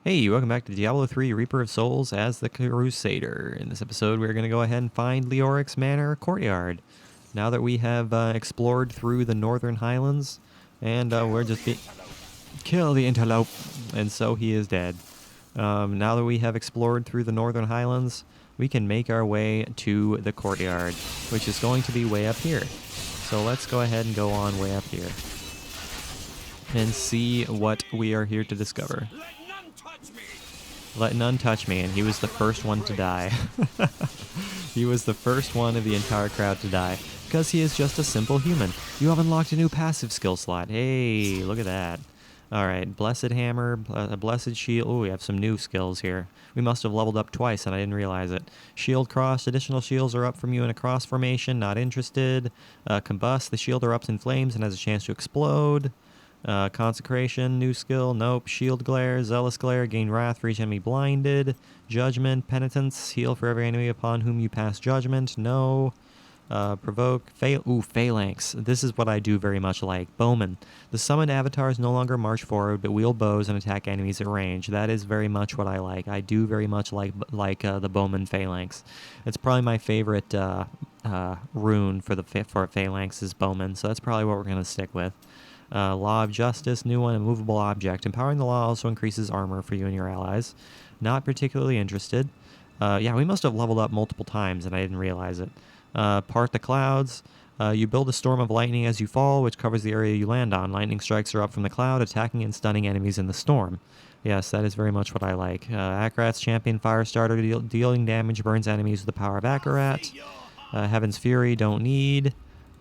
Hey, welcome back to Diablo 3 Reaper of Souls as the Crusader. In this episode, we're going to go ahead and find Leoric's Manor Courtyard. Now that we have explored through the Northern Highlands, and we're just kill the interlope, and so he is dead. Now that we have explored through the Northern Highlands, we can make our way to the courtyard, which is going to be way up here. So let's go ahead and go on way up here and see what we are here to discover. Let none touch me, and he was the first one to die. He was the first one of the entire crowd to die, because he is just a simple human. You have unlocked a new passive skill slot. Hey, look at that. Alright, Blessed Hammer, Blessed Shield. Oh, we have some new skills here. We must have leveled up twice, and I didn't realize it. Shield Cross. Additional shields are up from you in a cross formation. Not interested. Combust. The shield erupts in flames and has a chance to explode. Consecration, new skill, nope. Shield Glare, Zealous Glare, gain wrath for each enemy blinded. Judgment, Penitence, heal for every enemy upon whom you pass judgment, no. Provoke, Phalanx. This is what I do very much like. Bowman. The summoned avatars no longer march forward, but wield bows and attack enemies at range. That is very much what I like. I do very much like the Bowman Phalanx. It's probably my favorite rune for Phalanx is Bowman, so that's probably what we're going to stick with. Law of Justice, new one, immovable object. Empowering the law also increases armor for you and your allies. Not particularly interested. Yeah, we must have leveled up multiple times and I didn't realize it. Part the clouds. You build a storm of lightning as you fall, which covers the area you land on. Lightning strikes are up from the cloud, attacking and stunning enemies in the storm. Yes, that is very much what I like. Akarat's Champion Firestarter, dealing damage, burns enemies with the power of Akarat. Heaven's Fury, don't need.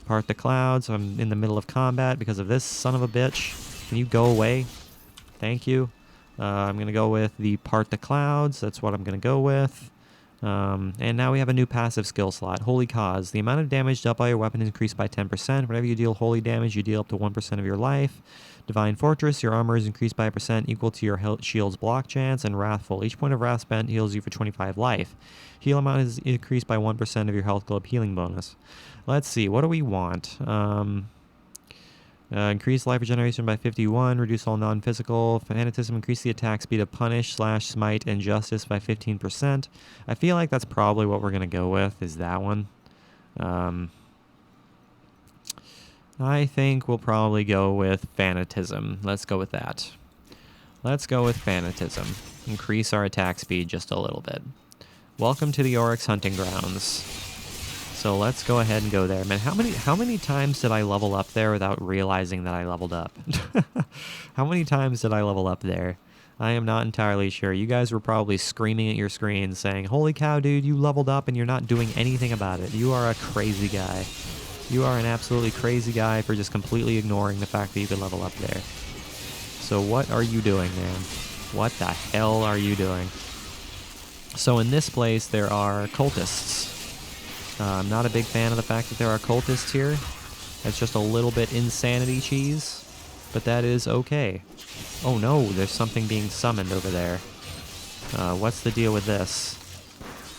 Part the clouds. I'm in the middle of combat because of this son of a bitch. Can you go away? Thank you. I'm going to go with the Part the Clouds. That's what I'm going to go with. And now we have a new passive skill slot, Holy Cause. The amount of damage dealt by your weapon is increased by 10%. Whenever you deal holy damage, you deal up to 1% of your life. Divine Fortress, your armor is increased by a percent equal to your shield's block chance. And Wrathful, each point of wrath spent heals you for 25 life. Heal amount is increased by 1% of your health globe healing bonus. Let's see, what do we want? Increase life regeneration by 51, reduce all non-physical. Fanatism, increase the attack speed of Punish, Slash, Smite, and Justice by 15%. I feel like that's probably what we're going to go with, is that one. I think we'll probably go with Fanatism. Let's go with that. Let's go with Fanatism. Increase our attack speed just a little bit. Welcome to the Oryx Hunting Grounds. So let's go ahead and go there. Man, how many times did I level up there without realizing that I leveled up? How many times did I level up there? I am not entirely sure. You guys were probably screaming at your screens saying, "Holy cow, dude, you leveled up and you're not doing anything about it. You are a crazy guy. You are an absolutely crazy guy for just completely ignoring the fact that you could level up there." So what are you doing, man? What the hell are you doing? So in this place, there are cultists. I'm not a big fan of the fact that there are cultists here. That's just a little bit insanity cheese, but that is okay. Oh no, there's something being summoned over there. What's the deal with this?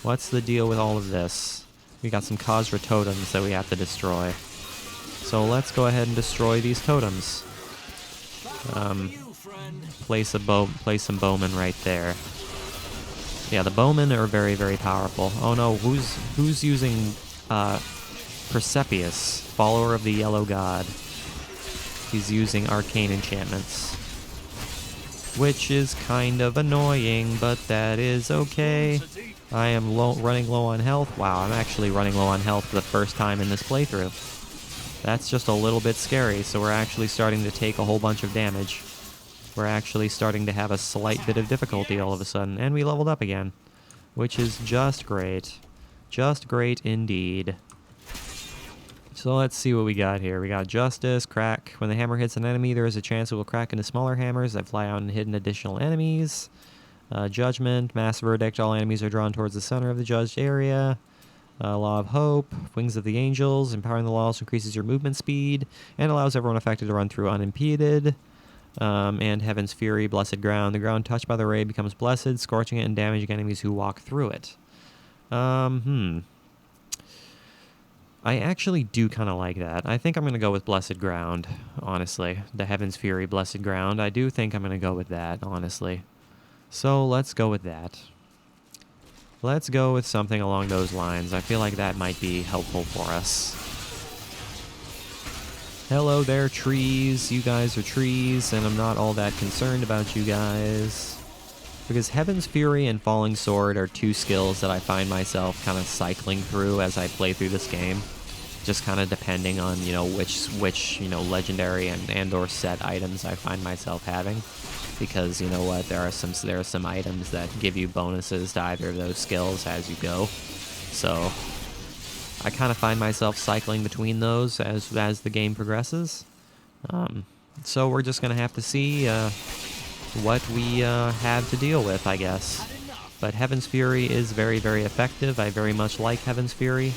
What's the deal with all of this? We got some Khazra totems that we have to destroy. So let's go ahead and destroy these totems. Place some bowmen right there. Yeah, the bowmen are very, very powerful. Oh no, who's using Persepius, follower of the Yellow God? He's using arcane enchantments, which is kind of annoying, but that is okay. I am running low on health. Wow, I'm actually running low on health for the first time in this playthrough. That's just a little bit scary, so we're actually starting to take a whole bunch of damage. We're actually starting to have a slight bit of difficulty all of a sudden, and we leveled up again, which is just great. Just great indeed. So let's see what we got here. We got Justice, Crack. When the hammer hits an enemy, there is a chance it will crack into smaller hammers that fly out and hit additional enemies. Judgment, Mass Verdict. All enemies are drawn towards the center of the judged area. Law of Hope, Wings of the Angels. Empowering the law also increases your movement speed and allows everyone affected to run through unimpeded. And Heaven's Fury, Blessed Ground. The ground touched by the ray becomes blessed, scorching it and damaging enemies who walk through it. I actually do kind of like that. I think I'm going to go with Blessed Ground, honestly. The Heaven's Fury, Blessed Ground. I do think I'm going to go with that, honestly. So let's go with that. Let's go with something along those lines. I feel like that might be helpful for us. Hello there, trees. You guys are trees, and I'm not all that concerned about you guys. Because Heaven's Fury and Falling Sword are two skills that I find myself kind of cycling through as I play through this game. Just kind of depending on, which legendary and or set items I find myself having. Because, you know what, there are some items that give you bonuses to either of those skills as you go. So I kind of find myself cycling between those as the game progresses. So we're just going to have to see what we have to deal with, I guess. But Heaven's Fury is very, very effective. I very much like Heaven's Fury.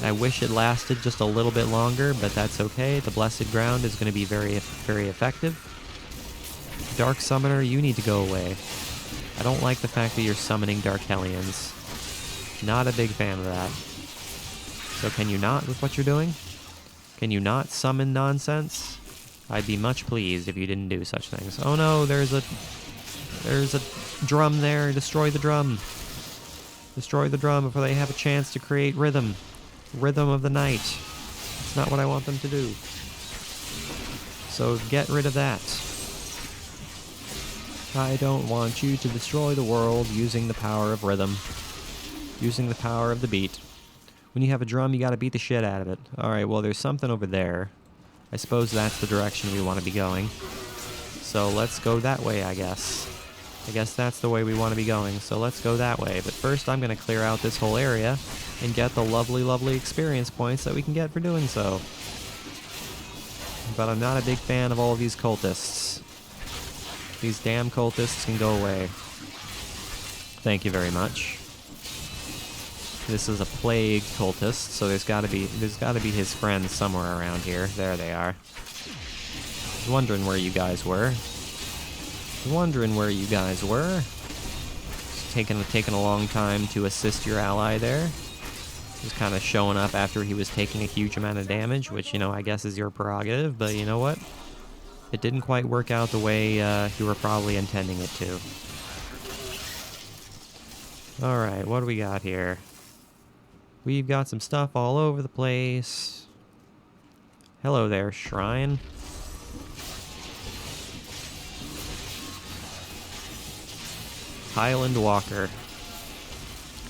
I wish it lasted just a little bit longer, but that's okay. The Blessed Ground is going to be very, very effective. Dark Summoner, you need to go away. I don't like the fact that you're summoning Dark Hellions. Not a big fan of that. So can you not with what you're doing? Can you not summon nonsense? I'd be much pleased if you didn't do such things. Oh no, there's a drum there. Destroy the drum. Destroy the drum before they have a chance to create rhythm. Rhythm of the night. It's not what I want them to do. So get rid of that. I don't want you to destroy the world using the power of rhythm. Using the power of the beat. When you have a drum, you gotta beat the shit out of it. Alright, well there's something over there. I suppose that's the direction we want to be going. So let's go that way, I guess. I guess that's the way we want to be going, so let's go that way. But first I'm going to clear out this whole area and get the lovely, lovely experience points that we can get for doing so. But I'm not a big fan of all of these cultists. These damn cultists can go away. Thank you very much. This is a plague cultist, so there's got to be his friends somewhere around here. There they are. I was wondering where you guys were. It's taken a long time to assist your ally there. Just kind of showing up after he was taking a huge amount of damage, which, I guess is your prerogative, but you know what? It didn't quite work out the way you were probably intending it to. Alright, what do we got here? We've got some stuff all over the place. Hello there, shrine. Highland Walker.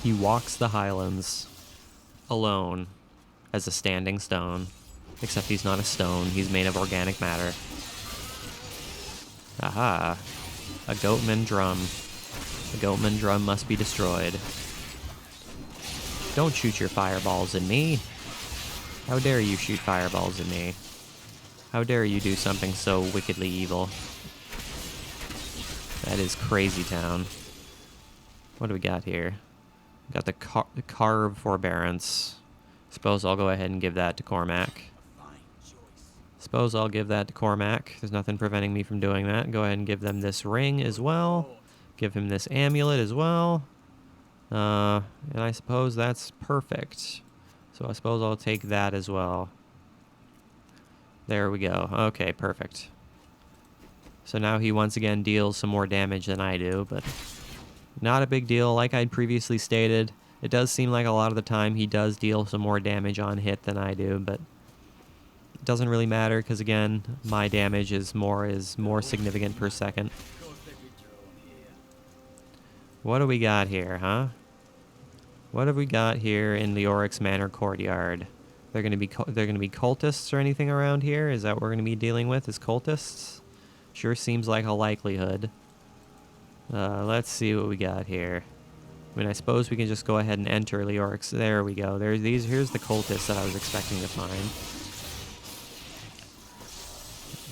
He walks the Highlands alone as a standing stone. Except he's not a stone, he's made of organic matter. Aha. A Goatman drum. The Goatman drum must be destroyed. Don't shoot your fireballs at me. How dare you shoot fireballs at me? How dare you do something so wickedly evil? That is Crazy Town. What do we got here? We got the Carve Forbearance. Suppose I'll go ahead and give that to Cormac. There's nothing preventing me from doing that. Go ahead and give them this ring as well. Give him this amulet as well. And I suppose that's perfect. So I suppose I'll take that as well. There we go. Okay, perfect. So now he once again deals some more damage than I do, but not a big deal. Like I'd previously stated, it does seem like a lot of the time he does deal some more damage on hit than I do, but it doesn't really matter because, again, my damage is more significant per second. What do we got here, huh? What have we got here in the Oryx Manor courtyard? They're gonna be cultists or anything around here? Is that what we're gonna be dealing with? Is cultists? Sure seems like a likelihood. Let's see what we got here. I mean, I suppose we can just go ahead and enter the Oryx. There we go. Here's the cultists that I was expecting to find.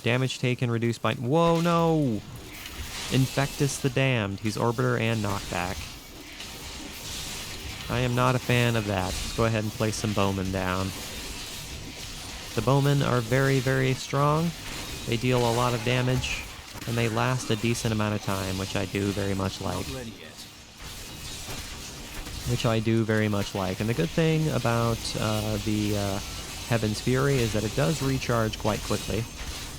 Damage taken reduced by... Whoa, no! Infectus the Damned. He's Orbiter and Knockback. I am not a fan of that. Let's go ahead and place some bowmen down. The bowmen are very, very strong. They deal a lot of damage, and they last a decent amount of time, which I do very much like. And the good thing about the Heaven's Fury is that it does recharge quite quickly,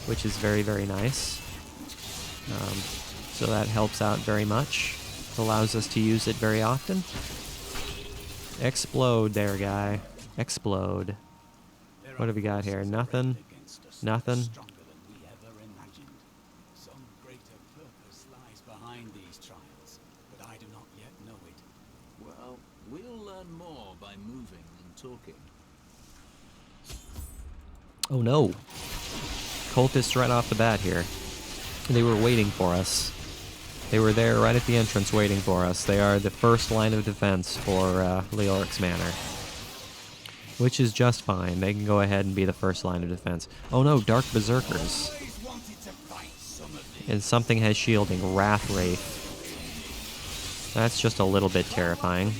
which is very, very nice. So that helps out very much. Allows us to use it very often. Explode there, guy. Explode. What have we got here? Nothing. Nothing. Stronger than we ever imagined. Some greater purpose lies behind these trials, but I do not yet know it. Well, we'll learn more by moving and talking. Oh no. Cultists right off the bat here. They were waiting for us. They were there right at the entrance waiting for us. They are the first line of defense for Leoric's Manor. Which is just fine. They can go ahead and be the first line of defense. Oh no, Dark Berserkers. And something has shielding. Wrath Wraith. That's just a little bit terrifying.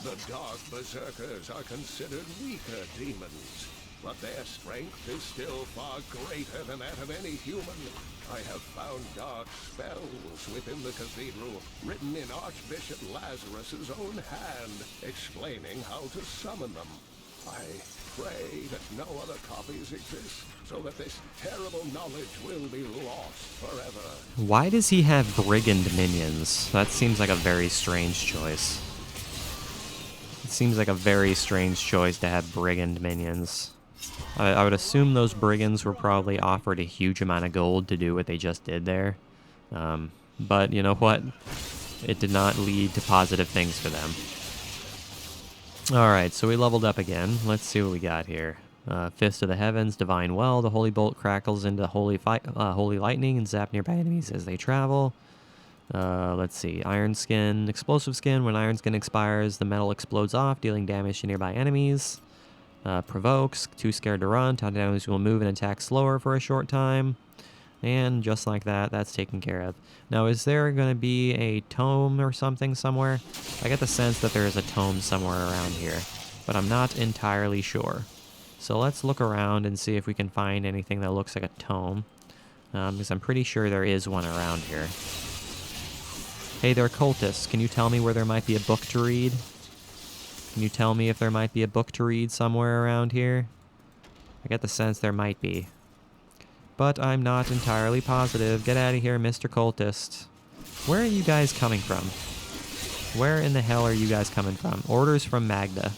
The Dark Berserkers are considered weaker demons, but their strength is still far greater than that of any human. I have found dark spells within the cathedral, written in Archbishop Lazarus's own hand, explaining how to summon them. I pray that no other copies exist, so that this terrible knowledge will be lost forever. Why does he have brigand minions? That seems like a very strange choice. It seems like a very strange choice to have brigand minions. I would assume those brigands were probably offered a huge amount of gold to do what they just did there. But you know what? It did not lead to positive things for them. Alright, so we leveled up again. Let's see what we got here. Fist of the Heavens, Divine Well. The Holy Bolt crackles into holy lightning and zap nearby enemies as they travel. Let's see. Iron Skin, Explosive Skin. When Iron Skin expires, the metal explodes off, dealing damage to nearby enemies. Provokes, too scared to run. Taunted enemies will move and attack slower for a short time. And just like that, that's taken care of. Now, is there going to be a tome or something somewhere? I get the sense that there is a tome somewhere around here, but I'm not entirely sure. So let's look around and see if we can find anything that looks like a tome, because I'm pretty sure there is one around here. Hey there, cultists. Can you tell me where there might be a book to read? Can you tell me if there might be a book to read somewhere around here? I get the sense there might be. But I'm not entirely positive. Get out of here, Mr. Cultist. Where are you guys coming from? Where in the hell are you guys coming from? Orders from Magda.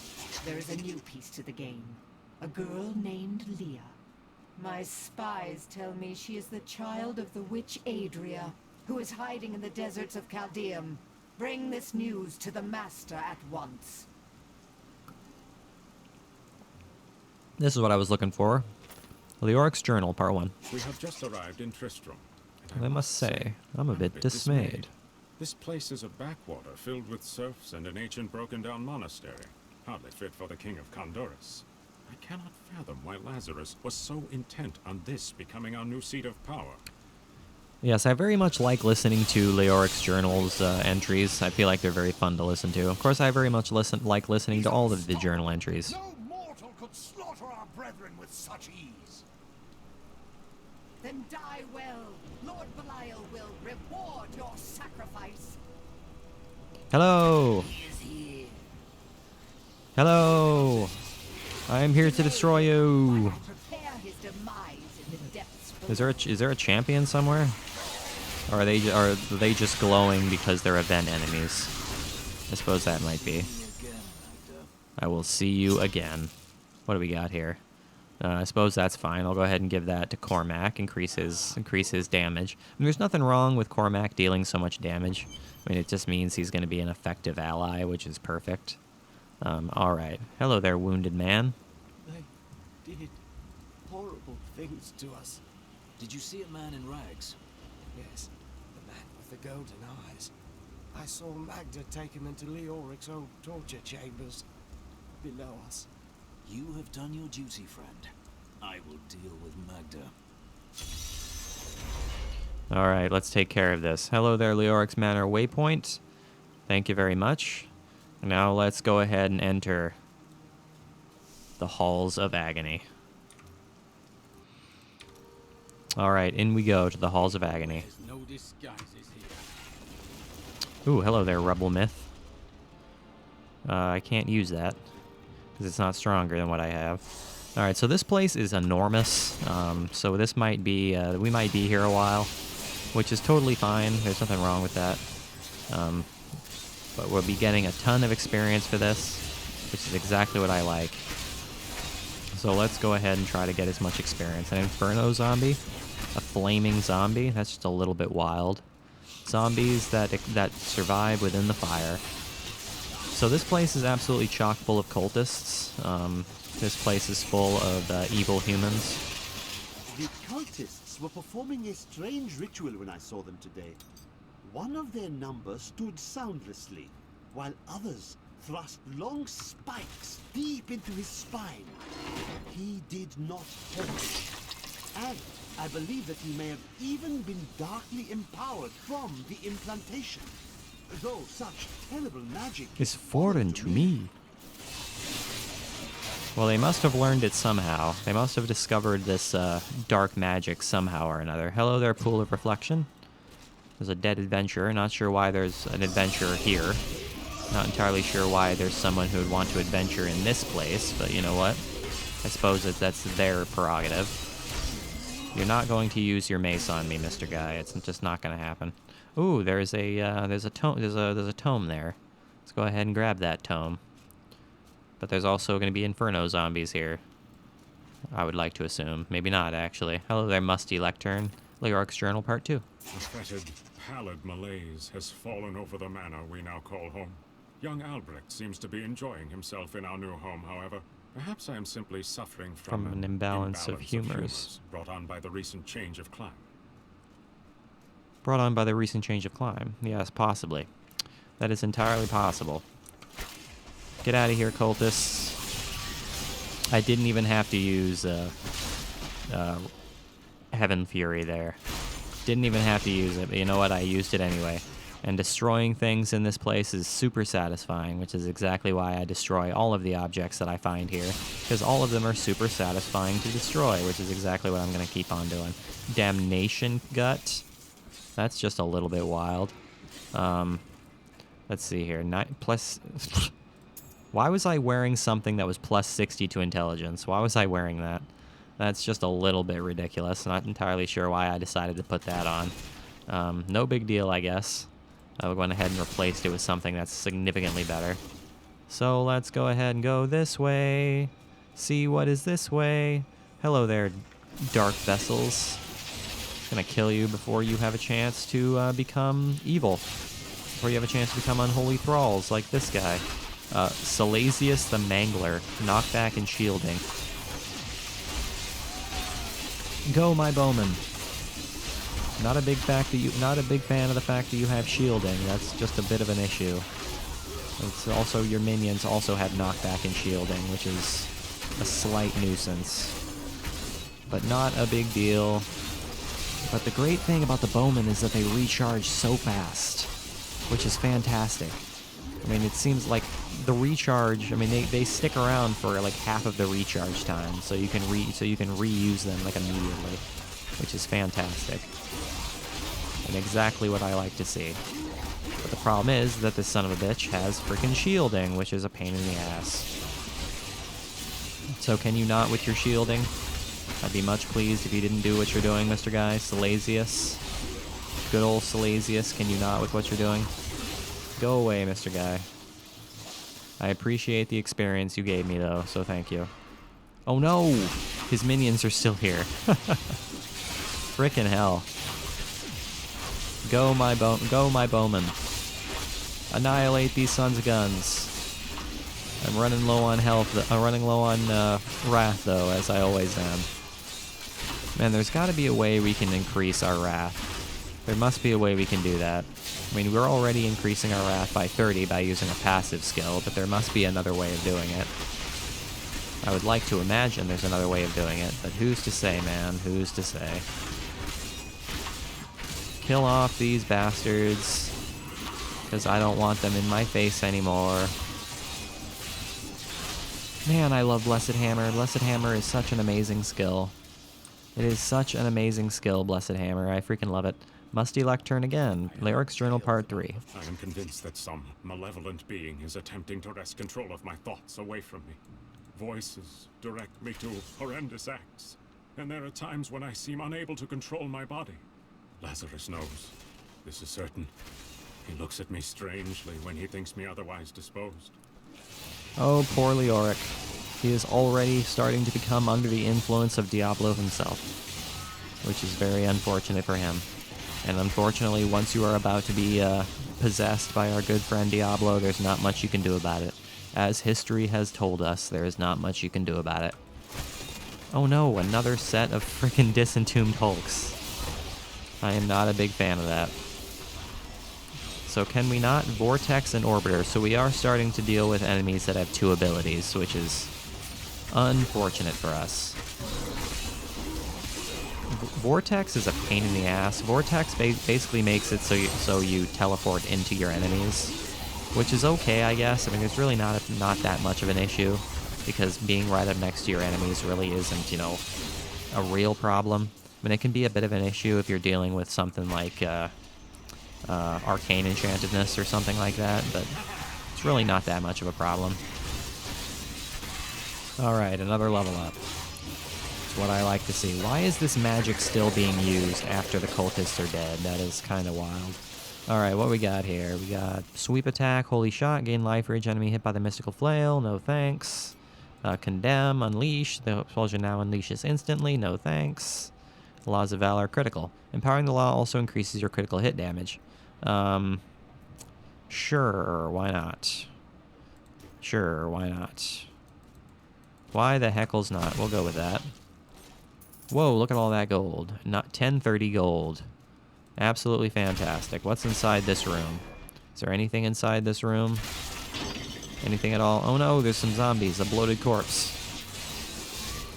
There is a new piece to the game. A girl named Leah. My spies tell me she is the child of the witch Adria, who is hiding in the deserts of Chaldeum. Bring this news to the Master at once. This is what I was looking for. Leoric's Journal, Part 1. We have just arrived in Tristram. I must say, I'm a bit dismayed. This place is a backwater filled with serfs and an ancient broken-down monastery. Hardly fit for the king of Condorus. I cannot fathom why Lazarus was so intent on this becoming our new seat of power. Yes, I very much like listening to Leoric's Journal's entries. I feel like they're very fun to listen to. Of course, I very much like listening to all of the journal entries. No mortal could slaughter our brethren with such ease. Then die well. Lord Belial will reward your sacrifice. Hello! Hello! I am here to destroy you! Prepare his demise in the depths Is there a champion somewhere? Or are they just glowing because they're event enemies? I suppose that might be. I will see you again. What do we got here? I suppose that's fine. I'll go ahead and give that to Cormac. Increase his damage. I mean, there's nothing wrong with Cormac dealing so much damage. I mean, it just means he's going to be an effective ally, which is perfect. All right. Hello there, wounded man. They did horrible things to us. Did you see a man in rags? Yes, the man with the golden eyes. I saw Magda take him into Leoric's old torture chambers below us. You have done your duty, friend. I will deal with Magda. All right, let's take care of this. Hello there, Leoric's Manor waypoint. Thank you very much. Now let's go ahead and enter the Halls of Agony. All right, in we go to the Halls of Agony. There's no disguises here. Ooh, hello there, Rebel Myth. I can't use that because it's not stronger than what I have. All right, so this place is enormous. So this might be, we might be here a while. which is totally fine. There's nothing wrong with that. But we'll be getting a ton of experience for this, which is exactly what I like. So let's go ahead and try to get as much experience. An Inferno zombie? A flaming zombie? That's just a little bit wild. Zombies that survive within the fire. So this place is absolutely chock full of cultists. This place is full of evil humans. The cultists were performing a strange ritual when I saw them today. One of their number stood soundlessly, while others thrust long spikes deep into his spine. He did not hurt. And I believe that he may have even been darkly empowered from the implantation. Though such terrible magic Is foreign to me. Well, they must have learned it somehow. They must have discovered this dark magic somehow or another. Hello there, Pool of Reflection. There's a dead adventurer. Not sure why there's an adventurer here. Not entirely sure why there's someone who would want to adventure in this place, but you know what? I suppose that's their prerogative. You're not going to use your mace on me, Mr. Guy. It's just not going to happen. Ooh, there's a tome there. Let's go ahead and grab that tome. But there's also going to be Inferno zombies here. I would like to assume. Maybe not, actually. Hello there, Musty Lectern. Leoric's Journal Part 2. A fetid, pallid malaise has fallen over the manor we now call home. Young Albrecht seems to be enjoying himself in our new home, however. Perhaps I am simply suffering from an imbalance of humors. brought on by the recent change of climate. Brought on by the recent change of climate. Yes, possibly. That is entirely possible. Get out of here, cultists. I didn't even have to use Heaven Fury there. Didn't even have to use it, but you know what? I used it anyway. And destroying things in this place is super satisfying, which is exactly why I destroy all of the objects that I find here, because all of them are super satisfying to destroy, which is exactly what I'm going to keep on doing. Damnation Gut. That's just a little bit wild. Let's see here. Plus... Why was I wearing something that was plus 60 to intelligence? Why was I wearing that? That's just a little bit ridiculous. Not entirely sure why I decided to put that on. No big deal, I guess. I went ahead and replaced it with something that's significantly better. So let's go ahead and go this way. See what is this way. Hello there, dark vessels. Gonna kill you before you have a chance to become evil. Before you have a chance to become unholy thralls like this guy. Salasius the Mangler. Knockback and shielding. Go, my bowman. Not a big fan of the fact that you have shielding. That's just a bit of an issue. It's also your minions also have knockback and shielding, which is a slight nuisance. But not a big deal. But the great thing about the bowmen is that they recharge so fast, which is fantastic. I mean, it seems like the recharge, I mean, they stick around for like half of the recharge time, so you can reuse them like immediately, which is fantastic. And exactly what I like to see. But the problem is that this son of a bitch has freaking shielding, which is a pain in the ass. So can you not with your shielding? I'd be much pleased if you didn't do what you're doing, Mr. Guy. Salasius. Good old Salasius, can you not with what you're doing? Go away, Mr. Guy. I appreciate the experience you gave me, though, so thank you. Oh no! His minions are still here. Frickin' hell. Go, my bowman. Annihilate these sons of guns. I'm running low on health. I'm running low on wrath, though, as I always am. Man, there's got to be a way we can increase our wrath. There must be a way we can do that. I mean, we're already increasing our wrath by 30 by using a passive skill, but there must be another way of doing it. I would like to imagine there's another way of doing it, but who's to say, man? Who's to say? Kill off these bastards, because I don't want them in my face anymore. Man, I love Blessed Hammer. Blessed Hammer is such an amazing skill. It is such an amazing skill, Blessed Hammer. I freaking love it. Musty Lectern again. Leoric's Journal Part 3. I am convinced that some malevolent being is attempting to wrest control of my thoughts away from me. Voices direct me to horrendous acts, and there are times when I seem unable to control my body. Lazarus knows. This is certain. He looks at me strangely when he thinks me otherwise disposed. Oh, poor Leoric. He is already starting to become under the influence of Diablo himself, which is very unfortunate for him. And unfortunately, once you are about to be possessed by our good friend Diablo, there's not much you can do about it. As history has told us, there is not much you can do about it. Oh no, another set of frickin' disentombed Hulks. I am not a big fan of that. So can we not? Vortex and Orbiter. So we are starting to deal with enemies that have 2 abilities, which is unfortunate for us. Vortex is a pain in the ass. Vortex basically makes it so you teleport into your enemies, which is okay, I guess. I mean, there's really not that much of an issue, because being right up next to your enemies really isn't, you know, a real problem. I mean, it can be a bit of an issue if you're dealing with something like arcane enchantedness or something like that, but it's really not that much of a problem. Alright, another level up. It's what I like to see. Why is this magic still being used after the cultists are dead? That is kind of wild. Alright, what we got here? We got sweep attack, holy shot, gain life for each enemy hit by the mystical flail, no thanks. Condemn, unleash, the explosion now unleashes instantly, no thanks. Laws of Valor, critical. Empowering the law also increases your critical hit damage. Sure, why not? Sure, why not? Why the heckles not? We'll go with that. Whoa, look at all that gold. Not 1030 gold. Absolutely fantastic. What's inside this room? Is there anything inside this room? Anything at all? Oh no, there's some zombies. A bloated corpse.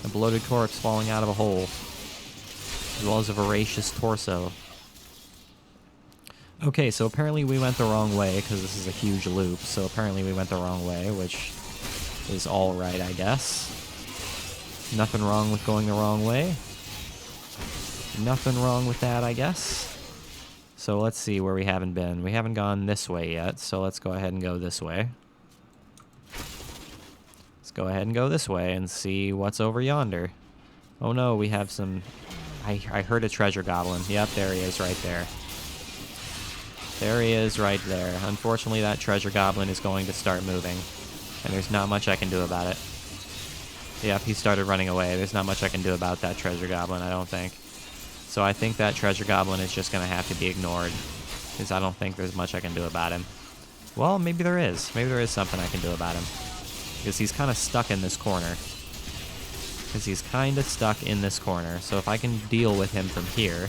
A bloated corpse falling out of a hole. As well as a voracious torso. Okay, so apparently we went the wrong way, because this is a huge loop, so apparently we went the wrong way, which is alright, I guess. Nothing wrong with going the wrong way. Nothing wrong with that, I guess. So let's see where we haven't been. We haven't gone this way yet, so let's go ahead and go this way. Let's go ahead and go this way and see what's over yonder. Oh no, we have some... I heard a treasure goblin. Yep, there he is right there. There he is right there. Unfortunately, that treasure goblin is going to start moving, and there's not much I can do about it. Yep, he started running away. There's not much I can do about that treasure goblin, I don't think. So I think that treasure goblin is just going to have to be ignored, because I don't think there's much I can do about him. Well, maybe there is. Maybe there is something I can do about him, because he's kind of stuck in this corner. So if I can deal with him from here,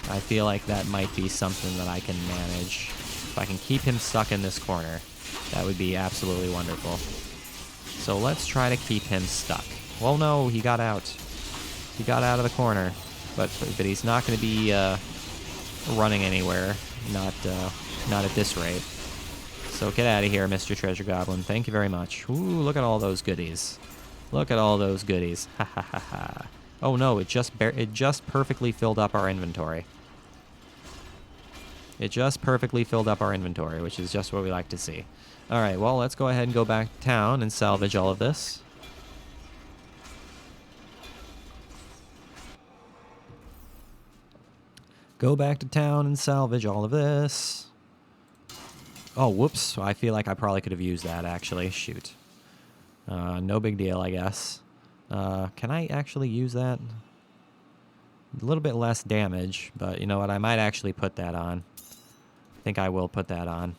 I feel like that might be something that I can manage. If I can keep him stuck in this corner, that would be absolutely wonderful. So let's try to keep him stuck. Well, no, he got out. He got out of the corner, but he's not going to be running anywhere. Not at this rate. So get out of here, Mr. Treasure Goblin. Thank you very much. Ooh, look at all those goodies. Look at all those goodies. Ha ha ha ha. Oh no, it just perfectly filled up our inventory. It just perfectly filled up our inventory, which is just what we like to see. Alright, well, let's go ahead and go back to town and salvage all of this. Go back to town and salvage all of this. Oh, whoops. I feel like I probably could have used that, actually. Shoot. No big deal, I guess. Can I actually use that? A little bit less damage, but you know what? I might actually put that on. I think I will put that on.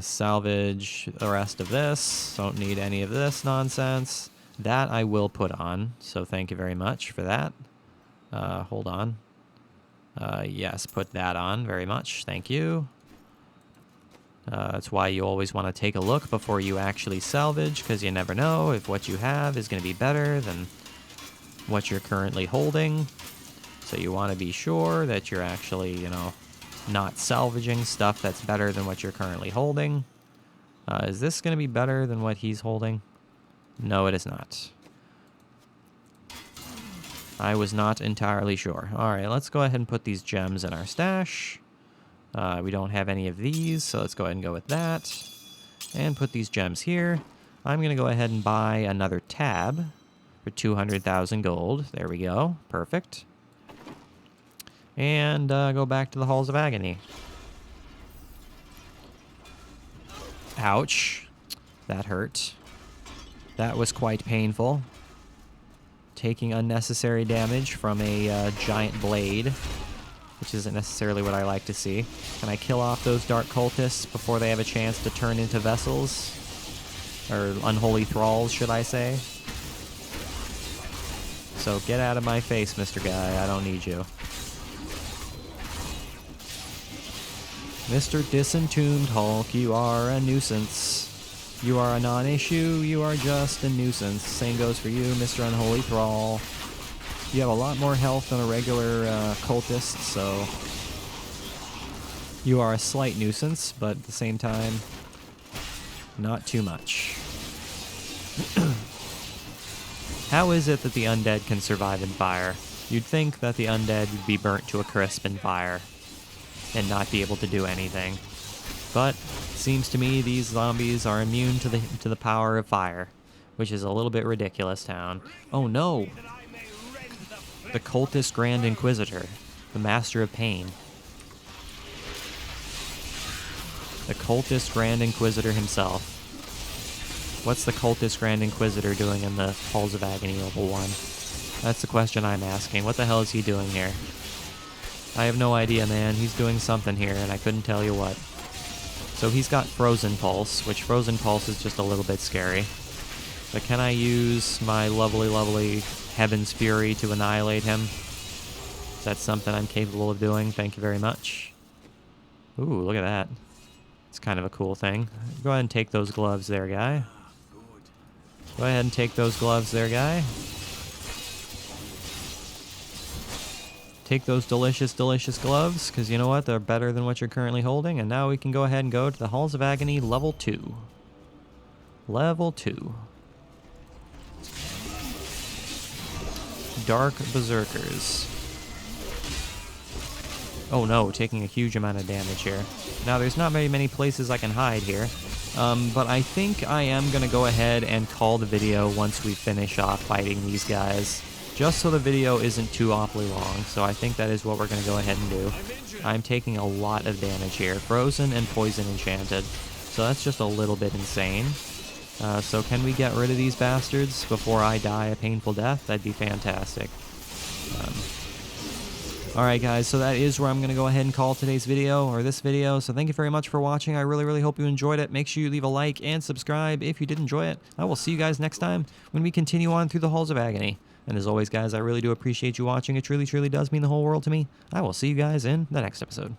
Salvage the rest of this. Don't need any of this nonsense. That I will put on, so thank you very much for that. Hold on. Yes, put that on very much. Thank you. That's why you always want to take a look before you actually salvage, because you never know if what you have is going to be better than what you're currently holding. So you want to be sure that you're actually, you know, not salvaging stuff that's better than what you're currently holding. Is this going to be better than what he's holding? No, it is not. I was not entirely sure. Alright, let's go ahead and put these gems in our stash. We don't have any of these, so let's go ahead and go with that. And put these gems here. I'm going to go ahead and buy another tab for 200,000 gold. There we go. Perfect. And go back to the Halls of Agony. Ouch. That hurt. That was quite painful. Taking unnecessary damage from a giant blade, which isn't necessarily what I like to see. Can I kill off those dark cultists before they have a chance to turn into vessels? Or unholy thralls, should I say? So get out of my face, Mr. Guy. I don't need you. Mr. Disentombed Hulk, you are a nuisance. You are a non-issue, you are just a nuisance. Same goes for you, Mr. Unholy Thrall. You have a lot more health than a regular cultist, so you are a slight nuisance, but at the same time, not too much. How is it that the undead can survive in fire? You'd think that the undead would be burnt to a crisp in fire and not be able to do anything. But it seems to me these zombies are immune to the power of fire, which is a little bit ridiculous, town. Oh no! The cultist Grand Inquisitor, the Master of Pain. The cultist Grand Inquisitor himself. What's the cultist Grand Inquisitor doing in the Halls of Agony level 1? That's the question I'm asking. What the hell is he doing here? I have no idea, man. He's doing something here, and I couldn't tell you what. So he's got Frozen Pulse, which Frozen Pulse is just a little bit scary. But can I use my lovely, lovely Heaven's Fury to annihilate him? Is that something I'm capable of doing? Thank you very much. Ooh, look at that. It's kind of a cool thing. Go ahead and take those gloves there, guy. Go ahead and take those gloves there, guy. Take those delicious, delicious gloves, because you know what? They're better than what you're currently holding. And now we can go ahead and go to the Halls of Agony level 2. Level 2. Dark Berserkers. Oh no, taking a huge amount of damage here. Now, there's not very many places I can hide here. But I think I am going to go ahead and call the video once we finish off fighting these guys. Just so the video isn't too awfully long, so I think that is what we're going to go ahead and do. I'm taking a lot of damage here. Frozen and Poison Enchanted. So that's just a little bit insane. So can we get rid of these bastards before I die a painful death? That'd be fantastic. Alright guys, so that is where I'm going to go ahead and call today's video, or this video. So thank you very much for watching. I really, really hope you enjoyed it. Make sure you leave a like and subscribe if you did enjoy it. I will see you guys next time when we continue on through the Halls of Agony. And as always, guys, I really do appreciate you watching. It truly, truly does mean the whole world to me. I will see you guys in the next episode.